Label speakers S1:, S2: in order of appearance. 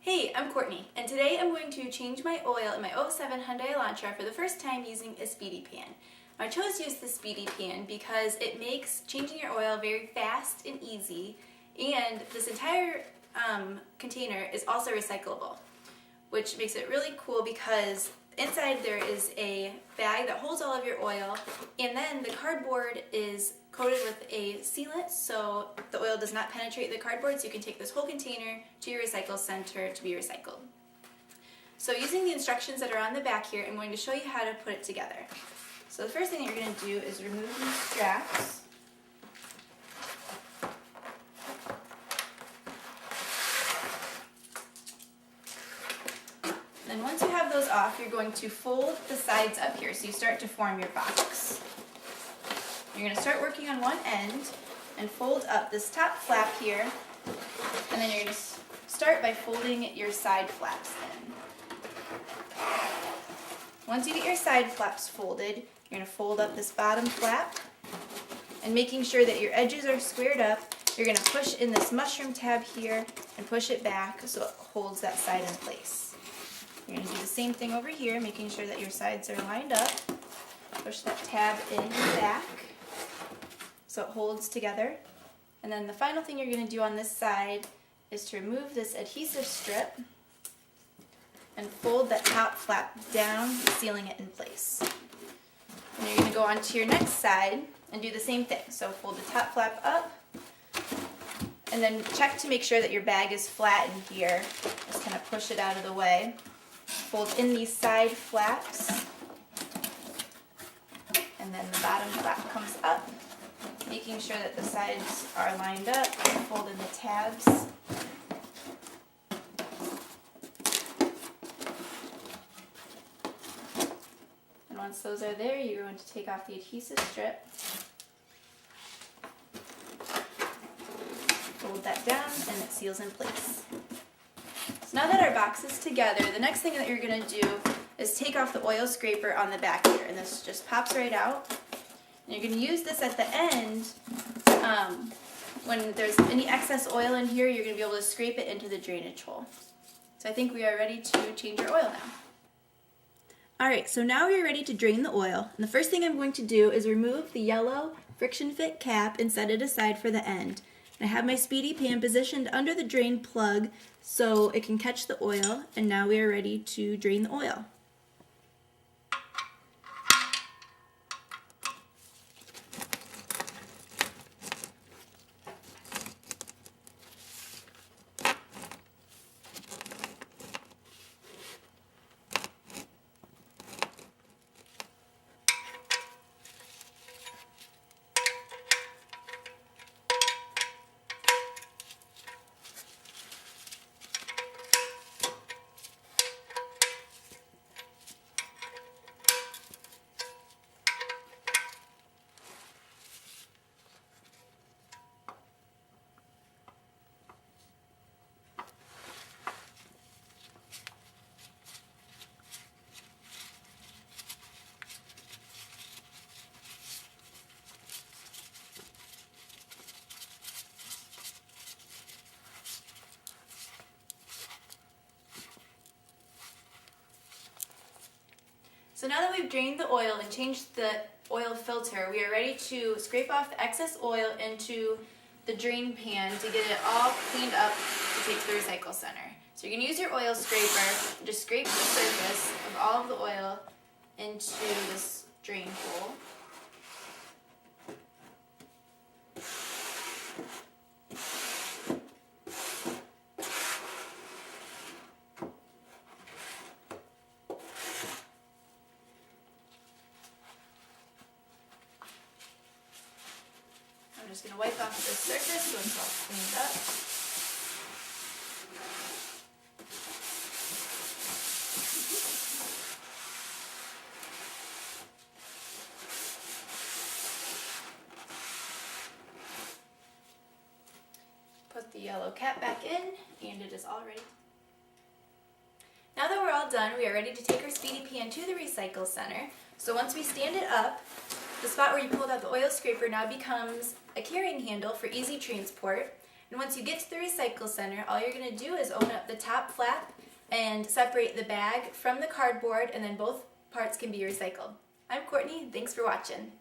S1: Hey, I'm Courtney, and today I'm going to change my oil in my '07 Hyundai Elantra for the first time using a speedy pan. I chose to use the speedy pan because it makes changing your oil very fast and easy, and this entire container is also recyclable, which makes it really cool because inside there is a bag that holds all of your oil, and then the cardboard is coated with a sealant so the oil does not penetrate the cardboard, so you can take this whole container to your recycle center to be recycled. So using the instructions that are on the back here, I'm going to show you how to put it together. So the first thing that you're going to do is remove these straps. Then once you have those off, you're going to fold the sides up here so you start to form your box. You're going to start working on one end and fold up this top flap here, and then you're going to start by folding your side flaps in. Once you get your side flaps folded, you're going to fold up this bottom flap, and making sure that your edges are squared up, you're going to push in this mushroom tab here and push it back so it holds that side in place. You're going to do the same thing over here, making sure that your sides are lined up. Push that tab in and back so it holds together. And then the final thing you're going to do on this side is to remove this adhesive strip and fold that top flap down, sealing it in place. And you're going to go on to your next side and do the same thing. So fold the top flap up, and then check to make sure that your bag is flat in here. Just kind of push it out of the way. Fold in these side flaps, and then the bottom flap comes up, making sure that the sides are lined up. Fold in the tabs. And once those are there, you're going to take off the adhesive strip. Fold that down, and it seals in place. So now that our box is together, the next thing that you're going to do is take off the oil scraper on the back here, and this just pops right out. And you're going to use this at the end. When there's any excess oil in here, you're going to be able to scrape it into the drainage hole. So I think we are ready to change our oil now. Alright, so now we're ready to drain the oil. And the first thing I'm going to do is remove the yellow friction fit cap and set it aside for the end. I have my speedy pan positioned under the drain plug so it can catch the oil, and now we are ready to drain the oil. So now that we've drained the oil and changed the oil filter, we are ready to scrape off the excess oil into the drain pan to get it all cleaned up to take to the recycle center. So you're going to use your oil scraper and just scrape the surface of all of the oil into this drain hole. I'm just going to wipe off the surface so it's all cleaned up. Put the yellow cap back in, and it is all ready. Now that we're all done, we are ready to take our speedy pan to the recycle center. So once we stand it up, the spot where you pulled out the oil scraper now becomes a carrying handle for easy transport. And once you get to the recycle center, all you're going to do is open up the top flap and separate the bag from the cardboard, and then both parts can be recycled. I'm Courtney, thanks for watching.